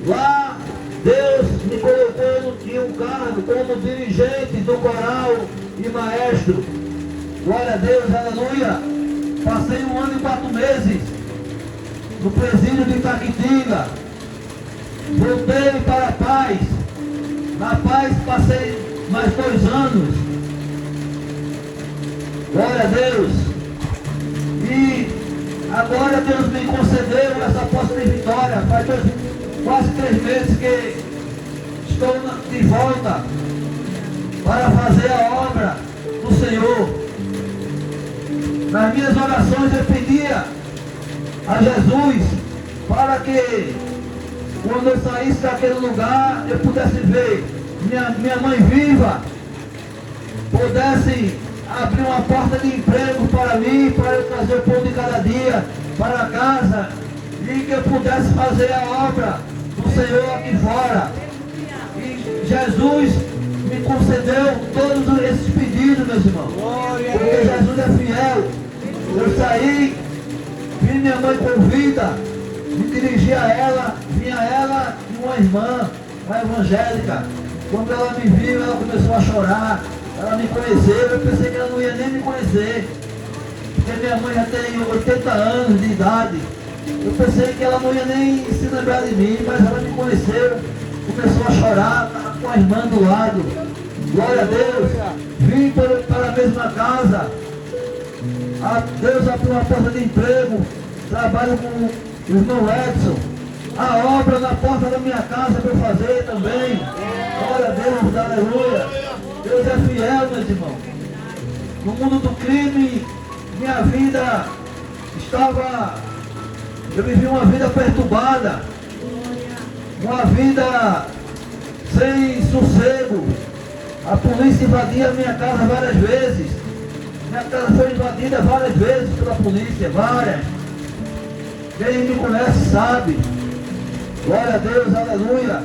Lá, Deus me colocou em um cargo como dirigente do coral e maestro. Glória a Deus, aleluia. Passei 1 ano e 4 meses no presídio de Itaquitinga. Voltei para a paz. Na paz passei mais 2 anos. Glória a Deus. E agora Deus me concedeu essa posse de vitória. Faz quase 3 meses que estou de volta para fazer a obra do Senhor. Nas minhas orações eu pedia a Jesus para que quando eu saísse daquele lugar eu pudesse ver minha mãe viva, pudesse abrir uma porta de emprego para mim, para eu trazer o pão de cada dia para casa, e que eu pudesse fazer a obra do Senhor aqui fora. E Jesus me concedeu todos esses pedidos, meus irmãos, porque Jesus é fiel. Eu saí, vi minha mãe com vida, me dirigi a ela, vinha ela e uma irmã, uma evangélica. Quando ela me viu, ela começou a chorar, ela me conheceu, eu pensei que ela não ia nem me conhecer, porque minha mãe já tem 80 anos de idade. Eu pensei que ela não ia nem se lembrar de mim, mas ela me conheceu, começou a chorar, estava com a irmã do lado. Glória a Deus, vim para a mesma casa. Deus abriu uma porta de emprego, trabalho com o irmão Edson. A obra na porta da minha casa para eu fazer também. Glória a Deus, aleluia. Deus é fiel, meus irmãos. No mundo do crime, minha vida estava... Eu vivi uma vida perturbada, uma vida sem sossego. A polícia invadia a minha casa várias vezes. Minha casa foi invadida várias vezes pela polícia, várias. Quem me conhece sabe. Glória a Deus, aleluia.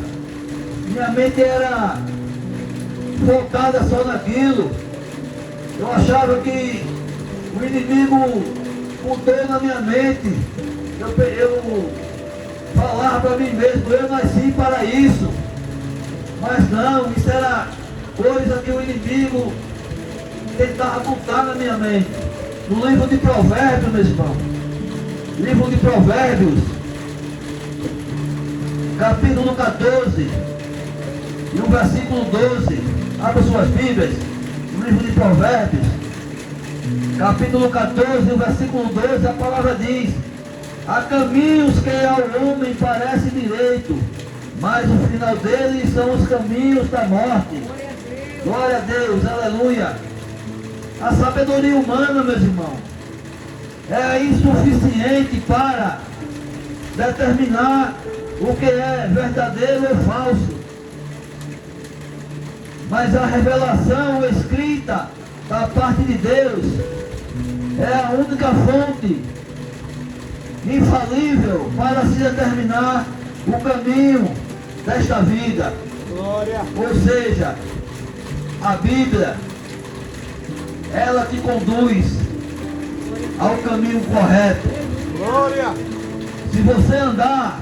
Minha mente era focada só naquilo. Eu achava que o inimigo mudou na minha mente. Eu falava para mim mesmo, eu nasci para isso. Mas não, isso era coisa que o inimigo tentava botar na minha mente. No livro de Provérbios, meus irmãos, livro de Provérbios, capítulo 14 e o versículo 12, abra suas Bíblias, no livro de Provérbios, capítulo 14 e o versículo 12, a palavra diz: há caminhos que ao homem parece direito, mas o final deles são os caminhos da morte. Glória a Deus, aleluia. A sabedoria humana, meus irmãos, é insuficiente para determinar o que é verdadeiro ou falso. Mas a revelação escrita da parte de Deus é a única fonte infalível para se determinar o caminho desta vida. Glória. Ou seja, a Bíblia, ela te conduz ao caminho correto. Glória. Se você andar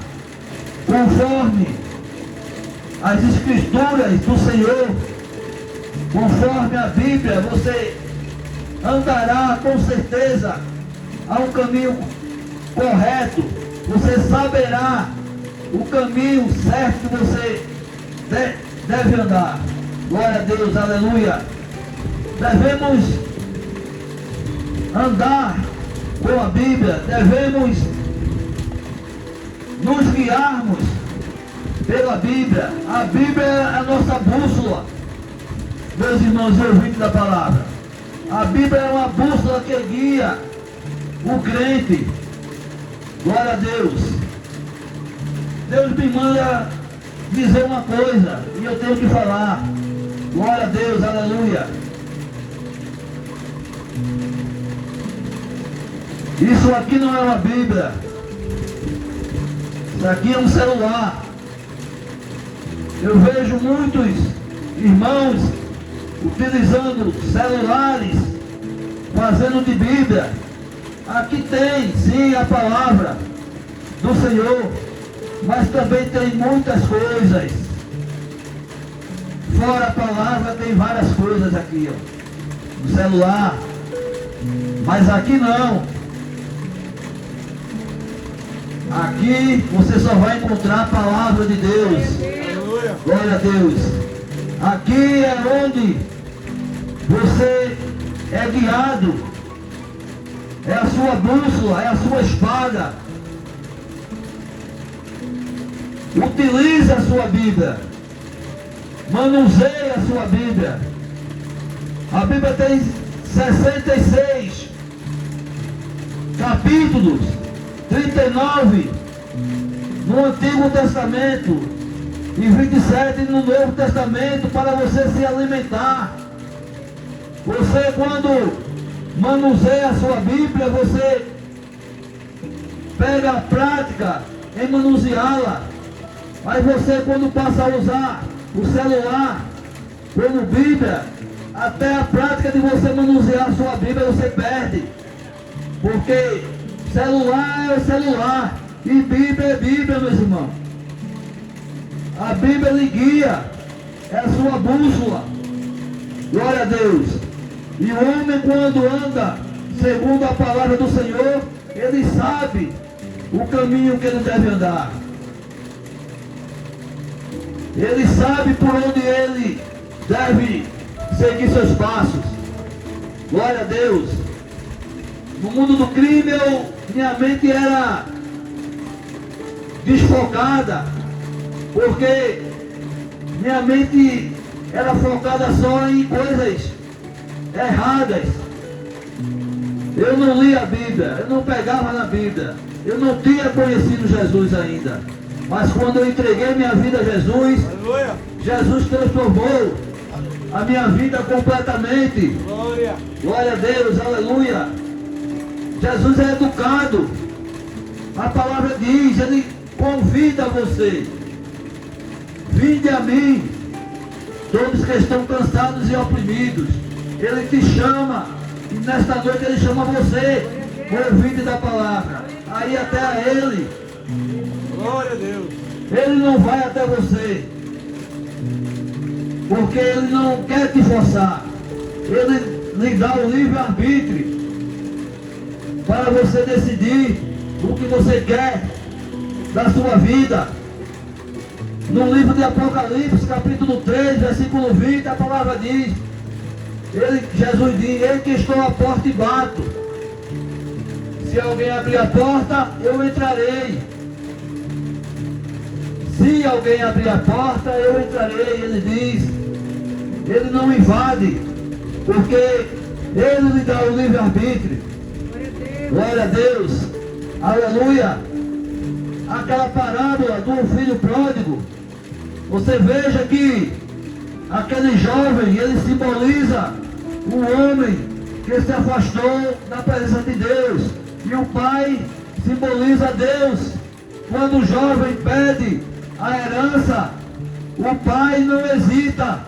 conforme as escrituras do Senhor, conforme a Bíblia, você andará com certeza a um caminho correto. Você saberá o caminho certo que você deve andar. Glória a Deus, aleluia. Devemos andar com a Bíblia, devemos nos guiarmos pela Bíblia. A Bíblia é a nossa bússola, meus irmãos e ouvintes da palavra. A Bíblia é uma bússola que guia o crente. Glória a Deus. Deus me manda dizer uma coisa e eu tenho que falar. Glória a Deus, aleluia. Isso aqui não é uma Bíblia. Isso aqui é um celular. Eu vejo muitos irmãos utilizando celulares, fazendo de Bíblia. Aqui tem sim a palavra do Senhor, Mas também tem muitas coisas. Fora a palavra tem várias coisas aqui, ó, no celular. Mas aqui não. Aqui você só vai encontrar a palavra de Deus. Aleluia. Glória a Deus. Aqui é onde você é guiado. É a sua bússola, é a sua espada. Utilize a sua Bíblia. Manuseie a sua Bíblia. A Bíblia tem 66 capítulos, 39 no Antigo Testamento e 27 no Novo Testamento para você se alimentar. Você, quando manuseia a sua Bíblia, você pega a prática em manuseá-la. Mas você, quando passa a usar o celular como Bíblia, até a prática de você manusear a sua Bíblia você perde. Porque celular é o celular e Bíblia é Bíblia, meus irmãos. A Bíblia lhe guia, é a sua bússola. Glória a Deus. E o homem, quando anda segundo a palavra do Senhor, ele sabe o caminho que ele deve andar. Ele sabe por onde ele deve seguir seus passos. Glória a Deus. No mundo do crime, minha mente era desfocada, porque minha mente era focada só em coisas erradas. Eu não lia a Bíblia, eu não pegava na Bíblia, eu não tinha conhecido Jesus ainda. Mas quando eu entreguei minha vida a Jesus, Aleluia. Jesus transformou a minha vida completamente. Glória. Glória a Deus, aleluia. Jesus é educado. A palavra diz, ele convida você. Vinde a mim, todos que estão cansados e oprimidos. Ele te chama. E nesta noite ele chama você, ouvinte da palavra. Aí até a ele. Glória a Deus. Ele não vai até você. Porque ele não quer te forçar. Ele lhe dá o livre-arbítrio para você decidir o que você quer da sua vida. No livro de Apocalipse, capítulo 3, versículo 20, a palavra diz, Jesus diz, eis que estou à porta e bato. Se alguém abrir a porta, eu entrarei. Se alguém abrir a porta, eu entrarei. Ele diz, ele não invade, porque ele lhe dá o livre-arbítrio. Glória a Deus. Aleluia. Aquela parábola do filho pródigo, você veja que aquele jovem, ele simboliza o homem que se afastou da presença de Deus. E o pai simboliza Deus. Quando o jovem pede a herança, o pai não hesita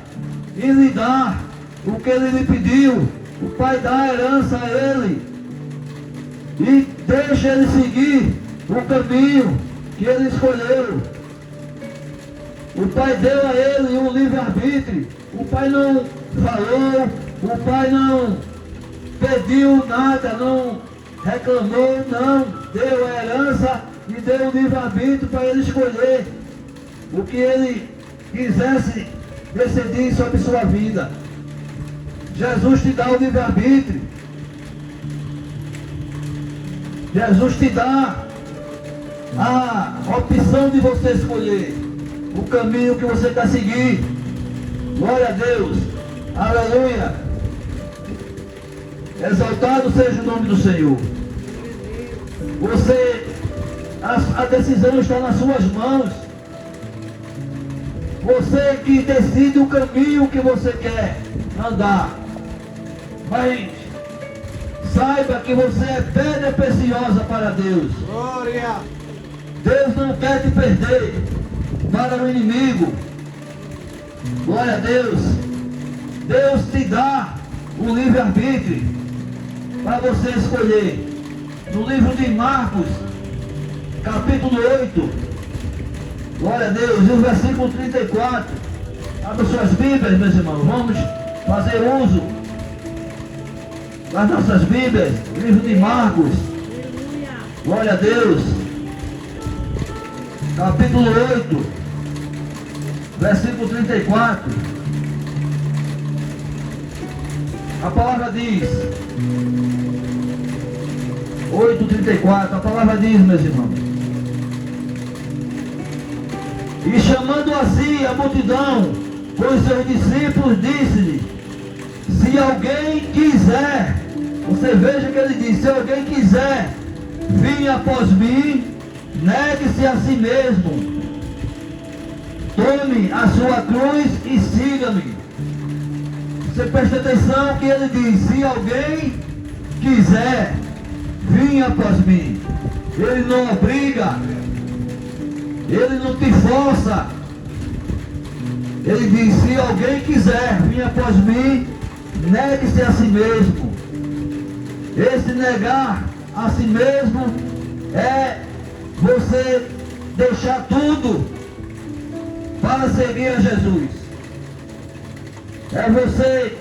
em lhe dar o que ele lhe pediu. O pai dá a herança a ele e deixa ele seguir o caminho que ele escolheu. O pai deu a ele um livre-arbítrio. O pai não falou, o pai não pediu nada, não reclamou, não. Deu a herança e deu o livre-arbítrio para ele escolher o que ele quisesse decidir sobre sua vida. Jesus te dá o livre-arbítrio. Jesus te dá a opção de você escolher o caminho que você quer seguir. Glória a Deus. Aleluia. Exaltado seja o nome do Senhor. A decisão está nas suas mãos. Você que decide o caminho que você quer andar. Mas saiba que você é pedra preciosa para Deus. Glória. Deus não quer te perder para o inimigo. Glória a Deus. Deus te dá o livre-arbítrio para você escolher. No livro de Marcos, capítulo 8, Glória a Deus. E o versículo 34. Abra suas Bíblias, meus irmãos. Vamos fazer uso das nossas Bíblias. Livro de Marcos. Glória a Deus. Capítulo 8. Versículo 34. A palavra diz. 8:34. A palavra diz, meus irmãos. E chamando assim a multidão com os seus discípulos, disse-lhe: se alguém quiser, você veja que ele diz: se alguém quiser vir após mim, negue-se a si mesmo, tome a sua cruz e siga-me. Você presta atenção que ele diz: se alguém quiser vir após mim. Ele não obriga, ele não te força. Ele diz: se alguém quiser vir após mim, negue-se a si mesmo. Esse negar a si mesmo é você deixar tudo para seguir a Jesus. É você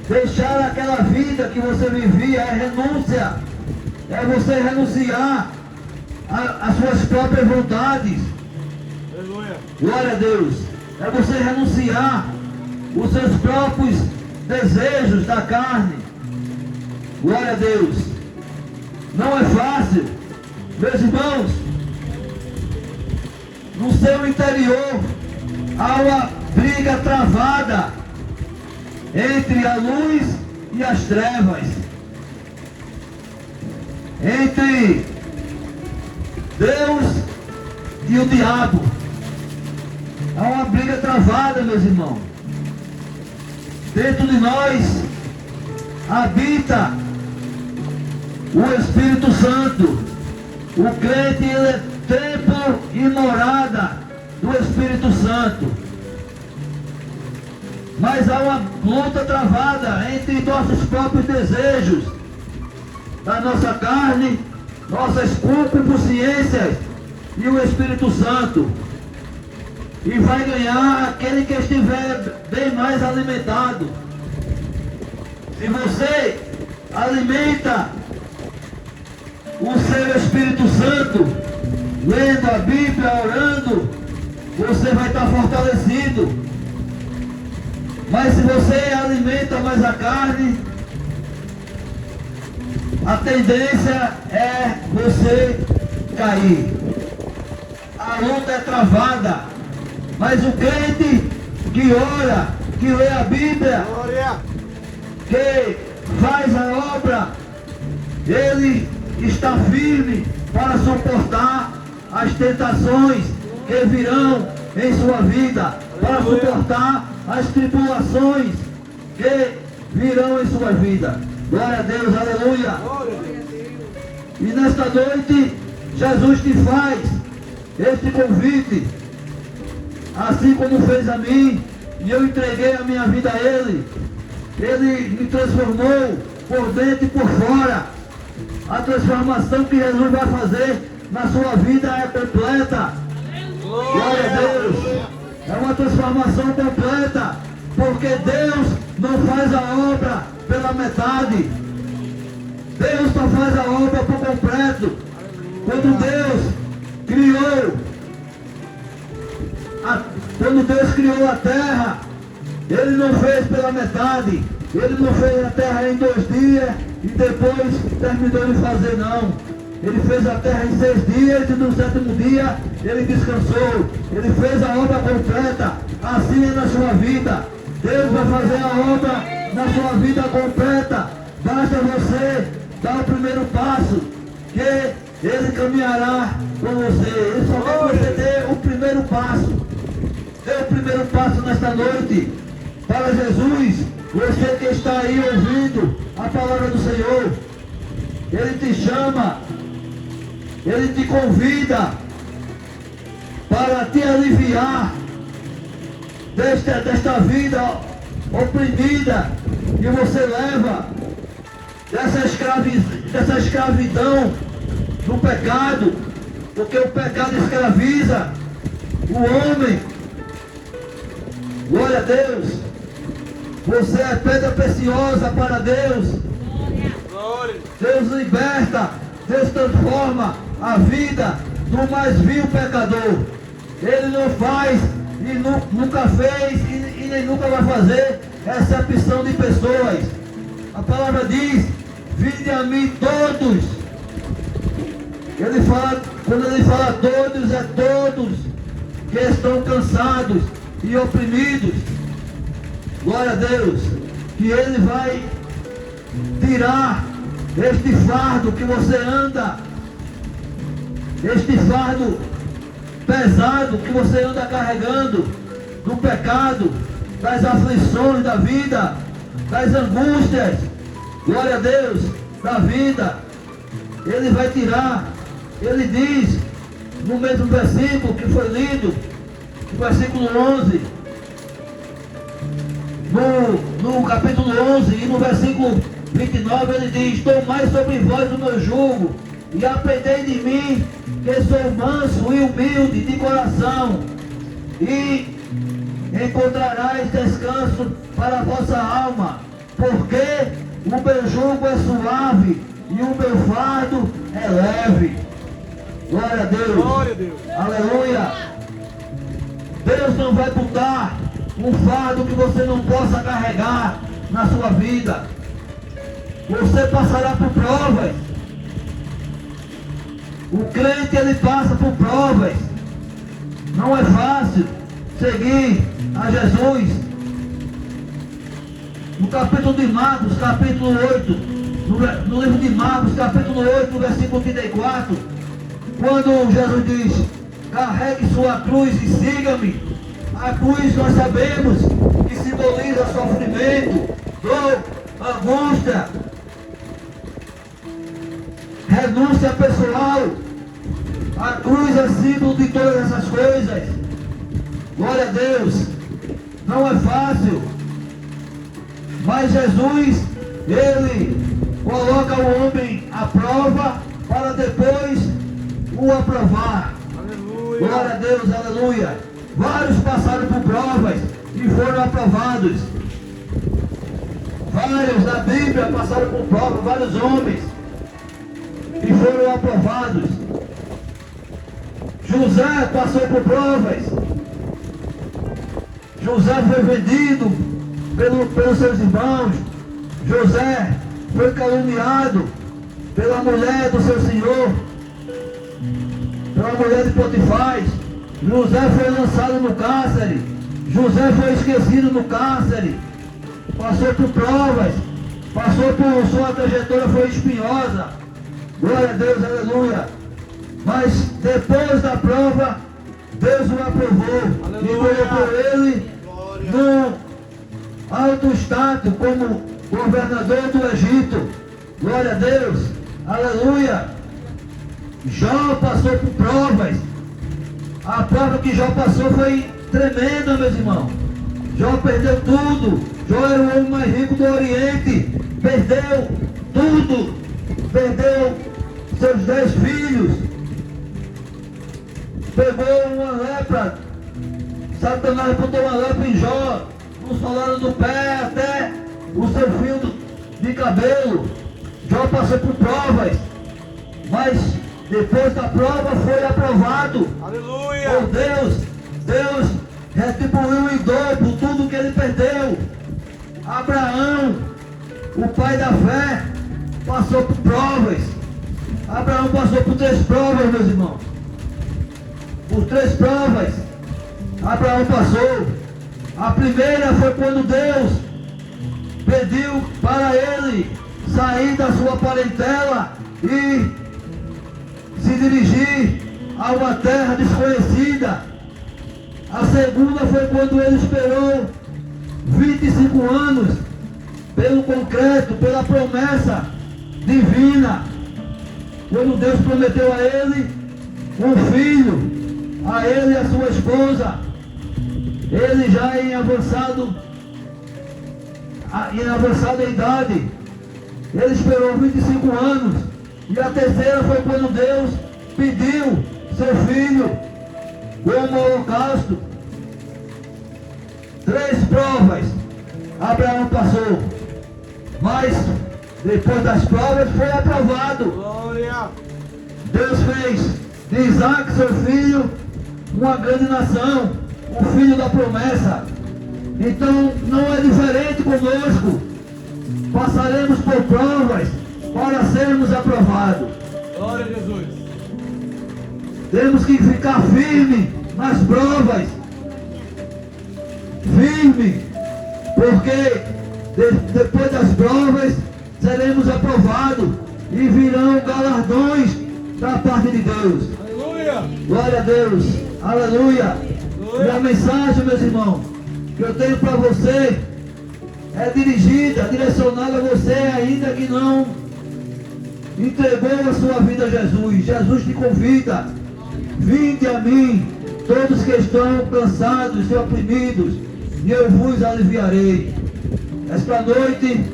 deixar aquela vida que você vivia, é renúncia. É você renunciar às suas próprias vontades. Aleluia. Glória a Deus. É você renunciar os seus próprios desejos da carne. Glória a Deus. Não é fácil. Meus irmãos, no seu interior há uma briga travada entre a luz e as trevas, entre Deus e o diabo. Há uma briga travada, meus irmãos. Dentro de nós habita o Espírito Santo. O crente, ele é templo e morada do Espírito Santo. Mas há uma luta travada entre nossos próprios desejos, da nossa carne, nossas concupiscências e o Espírito Santo. E vai ganhar aquele que estiver bem mais alimentado. Se você alimenta o seu Espírito Santo, lendo a Bíblia, orando, você vai estar fortalecido. Mas se você alimenta mais a carne, a tendência é você cair. A luta é travada. Mas o crente que ora, que lê a Bíblia, Glória. que faz a obra, ele está firme para suportar as tentações que virão em sua vida, para suportar as tribulações que virão em sua vida. Glória a Deus, aleluia. Glória a Deus. E nesta noite, Jesus te faz este convite, assim como fez a mim, e eu entreguei a minha vida a Ele. Ele me transformou por dentro e por fora. A transformação que Jesus vai fazer na sua vida é completa. Glória a Deus. É uma transformação completa, porque Deus não faz a obra pela metade. Deus só faz a obra por completo. Quando Deus criou a terra, Ele não fez pela metade. Ele não fez a terra em 2 dias e depois terminou de fazer, não. Ele fez a terra em 6 dias e no 7º dia Ele descansou. Ele fez a obra completa. Assim é na sua vida. Deus vai fazer a obra na sua vida completa. Basta você dar o primeiro passo, que Ele caminhará com você. Ele só quer que você dê o primeiro passo. Dê o primeiro passo nesta noite para Jesus. Você que está aí ouvindo a palavra do Senhor, Ele te chama, Ele te convida para te aliviar desta vida oprimida que você leva, dessa escravidão do pecado, porque o pecado escraviza, O homem, glória a Deus, você é pedra preciosa para Deus. Glória. Deus liberta, Deus transforma a vida do mais vil pecador. Ele não faz e nunca fez e nem nunca vai fazer exceção de pessoas. A palavra diz: vinde a mim todos. Ele fala, quando ele fala todos, é todos que estão cansados e oprimidos. Glória a Deus, que Ele vai tirar este fardo que você anda, este fardo pesado que você anda carregando, do pecado, das aflições da vida, das angústias, glória a Deus, da vida. Ele vai tirar. Ele diz, no mesmo versículo que foi lido, no versículo 11, no capítulo 11 e no versículo 29, ele diz: tomai sobre vós o meu jugo e aprendei de mim, que sou manso e humilde de coração, e encontrarás descanso para a vossa alma, porque o meu jugo é suave e o meu fardo é leve. Glória a Deus. Glória a Deus. Aleluia. Deus não vai botar um fardo que você não possa carregar na sua vida. Você passará por provas. O crente, ele passa por provas. Não é fácil seguir a Jesus. No capítulo de Marcos, capítulo 8, no livro de Marcos, capítulo 8, no versículo 34, quando Jesus diz: carregue sua cruz e siga-me. A cruz, nós sabemos que simboliza sofrimento, dor, angústia, renúncia pessoal. A cruz é símbolo de todas essas coisas. Glória a Deus. Não é fácil, mas Jesus, Ele coloca o homem à prova para depois o aprovar. Aleluia. Glória a Deus, aleluia. Vários passaram por provas e foram aprovados. Vários da Bíblia passaram por provas, vários homens, e foram aprovados. José passou por provas. José foi vendido pelos seus irmãos. José foi caluniado pela mulher do seu senhor, pela mulher de Potifar. José foi lançado no cárcere. José foi esquecido no cárcere. Passou por provas. Passou por sua trajetória, foi espinhosa. Glória a Deus, aleluia. Mas depois da prova, Deus o aprovou. Aleluia. E colocou ele no alto status como governador do Egito. Glória a Deus, aleluia. Jó passou por provas. A prova que Jó passou foi tremenda, meus irmãos. Jó perdeu tudo. Jó era o homem mais rico do Oriente. Perdeu tudo. Perdeu seus 10 filhos. Pegou uma lepra. Satanás botou uma lepra em Jó. Não solaram do pé até o seu fio de cabelo. Jó passou por provas. Mas depois da prova foi aprovado. Aleluia. Por Deus. Deus retribuiu em dobro tudo que ele perdeu. Abraão, o pai da fé, passou por provas. Abraão passou por 3 provas, meus irmãos. Por 3 provas Abraão passou. A primeira foi quando Deus pediu para ele sair da sua parentela e se dirigir a uma terra desconhecida. A segunda foi quando ele esperou 25 anos pelo concreto, pela promessa divina. Quando Deus prometeu a ele um filho, a ele e a sua esposa, ele já em avançada idade, ele esperou 25 anos. E a terceira foi quando Deus pediu seu filho. como holocausto. 3 provas Abraão passou, mas depois das provas foi aprovado. Glória. Deus fez de Isaac, seu filho, uma grande nação, um filho da promessa. Então não é diferente conosco. Passaremos por provas para sermos aprovados. Glória a Jesus. Temos que ficar firme nas provas. Firme, porque depois das provas seremos aprovados e virão galardões da parte de Deus. Aleluia. Glória a Deus, aleluia. E a mensagem, meus irmãos, que eu tenho para você é dirigida, direcionada a você ainda que não entregou a sua vida a Jesus. Jesus te convida: vinde a mim, todos que estão cansados e oprimidos, e eu vos aliviarei. Esta noite,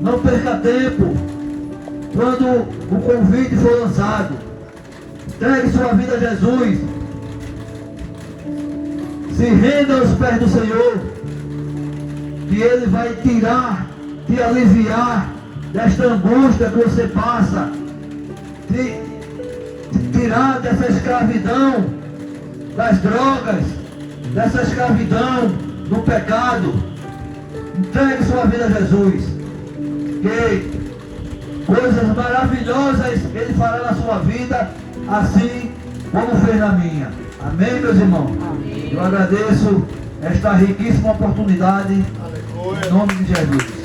não perca tempo. Quando o convite for lançado, entregue sua vida a Jesus. Se renda aos pés do Senhor, que Ele vai te aliviar desta angústia que você passa, te tirar dessa escravidão das drogas, dessa escravidão do pecado. Entregue sua vida a Jesus, que coisas maravilhosas Ele fará na sua vida, assim como fez na minha. Amém, meus irmãos? Amém. Eu agradeço esta riquíssima oportunidade, em nome de Jesus.